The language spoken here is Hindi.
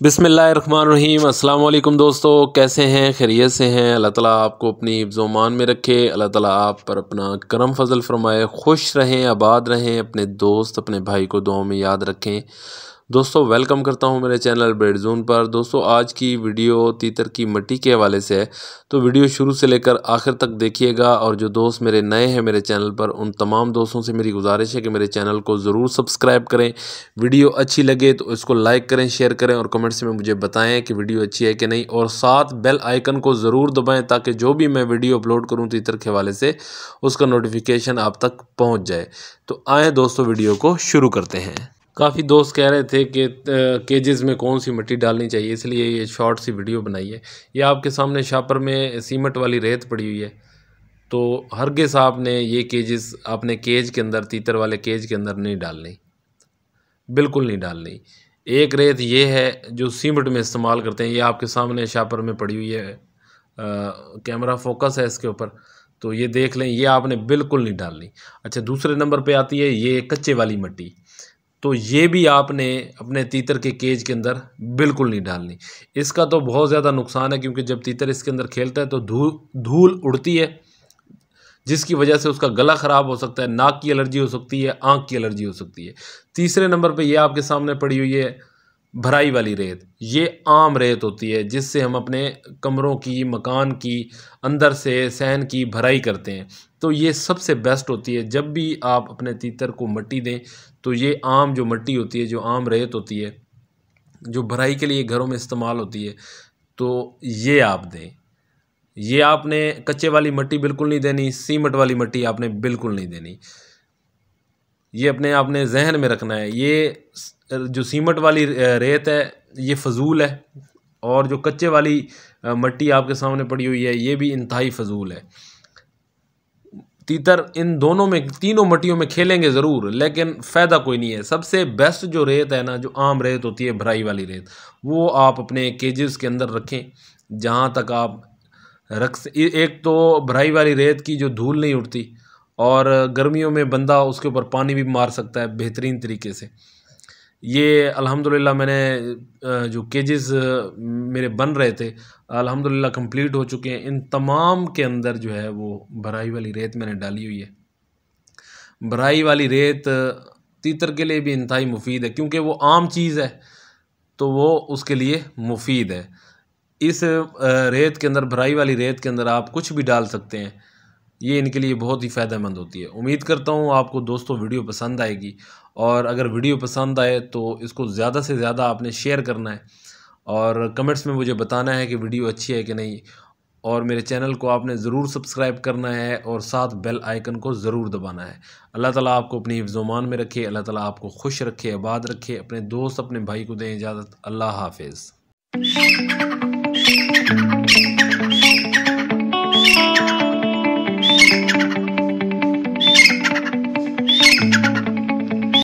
बिस्मिल्लाहिर्रहमानिर्रहीम। अस्सलाम वालेकुम दोस्तों, कैसे हैं? खैरियत से हैं? अल्लाह ताला आपको अपनी हिफ्ज़-ओ-मान में रखे। अल्लाह ताला आप पर अपना करम फजल फरमाए। खुश रहें, आबाद रहें, अपने दोस्त अपने भाई को दुआओं में याद रखें। दोस्तों वेलकम करता हूं मेरे चैनल ब्रेड जोन पर। दोस्तों आज की वीडियो तीतर की मट्टी के हवाले से है, तो वीडियो शुरू से लेकर आखिर तक देखिएगा। और जो दोस्त मेरे नए हैं मेरे चैनल पर, उन तमाम दोस्तों से मेरी गुजारिश है कि मेरे चैनल को ज़रूर सब्सक्राइब करें। वीडियो अच्छी लगे तो इसको लाइक करें, शेयर करें और कमेंट्स में मुझे बताएं कि वीडियो अच्छी है कि नहीं। और साथ बेल आइकन को ज़रूर दबाएं ताकि जो भी मैं वीडियो अपलोड करूं तीतर के हवाले से उसका नोटिफिकेशन आप तक पहुँच जाए। तो आएँ दोस्तों वीडियो को शुरू करते हैं। काफ़ी दोस्त कह रहे थे कि केजेस में कौन सी मिट्टी डालनी चाहिए, इसलिए ये शॉर्ट सी वीडियो बनाई है। ये आपके सामने शापर में सीमेंट वाली रेत पड़ी हुई है, तो हरगिज़ आपने ये केजेस आपने केज के अंदर, तीतर वाले केज के अंदर नहीं डालनी, बिल्कुल नहीं डालनी। एक रेत ये है जो सीमेंट में इस्तेमाल करते हैं, ये आपके सामने शापर में पड़ी हुई है। कैमरा फोकस है इसके ऊपर, तो ये देख लें, ये आपने बिल्कुल नहीं डालनी। अच्छा, दूसरे नंबर पे आती है ये कच्चे वाली मिट्टी, तो ये भी आपने अपने तीतर के केज के अंदर बिल्कुल नहीं डालनी। इसका तो बहुत ज़्यादा नुकसान है, क्योंकि जब तीतर इसके अंदर खेलता है तो धूल उड़ती है, जिसकी वजह से उसका गला ख़राब हो सकता है, नाक की एलर्जी हो सकती है, आँख की एलर्जी हो सकती है। तीसरे नंबर पे ये आपके सामने पड़ी हुई है भराई वाली रेत। ये आम रेत होती है जिससे हम अपने कमरों की, मकान की, अंदर से सहन की भराई करते हैं। तो ये सबसे बेस्ट होती है। जब भी आप अपने तीतर को मिट्टी दें तो ये आम जो मिट्टी होती है, जो आम रेत होती है, जो भराई के लिए घरों में इस्तेमाल होती है, तो ये आप दें। ये आपने कच्चे वाली मिट्टी बिल्कुल नहीं देनी, सीमेंट वाली मिट्टी आपने बिल्कुल नहीं देनी। ये अपने आपने जहन में रखना है। ये जो सीमेंट वाली रेत है ये फजूल है, और जो कच्चे वाली मिट्टी आपके सामने पड़ी हुई है ये भी इंतहाई फजूल है। तीतर इन दोनों में, तीनों मिट्टियों में खेलेंगे ज़रूर, लेकिन फ़ायदा कोई नहीं है। सबसे बेस्ट जो रेत है ना, जो आम रेत होती है, भराई वाली रेत, वो आप अपने केजेस के अंदर रखें जहाँ तक आप एक तो भराई वाली रेत की जो धूल नहीं उड़ती, और गर्मियों में बंदा उसके ऊपर पानी भी मार सकता है बेहतरीन तरीके से। ये अल्हम्दुलिल्लाह मैंने जो केजेस मेरे बन रहे थे अल्हम्दुलिल्लाह कंप्लीट हो चुके हैं। इन तमाम के अंदर जो है वो भराई वाली रेत मैंने डाली हुई है। भराई वाली रेत तीतर के लिए भी इंतहाई मुफीद है, क्योंकि वो आम चीज़ है तो वो उसके लिए मुफीद है। इस रेत के अंदर, भराई वाली रेत के अंदर आप कुछ भी डाल सकते हैं, ये इनके लिए बहुत ही फ़ायदेमंद होती है। उम्मीद करता हूँ आपको दोस्तों वीडियो पसंद आएगी, और अगर वीडियो पसंद आए तो इसको ज़्यादा से ज़्यादा आपने शेयर करना है, और कमेंट्स में मुझे बताना है कि वीडियो अच्छी है कि नहीं। और मेरे चैनल को आपने ज़रूर सब्सक्राइब करना है, और साथ बेल आइकन को ज़रूर दबाना है। अल्लाह ताला आपको अपनी हिफ्ज़-ओ-मान में रखे, अल्लाह ताला आपको खुश रखे, आबाद रखे। अपने दोस्त अपने भाई को दें इजाज़त। अल्लाह हाफिज़।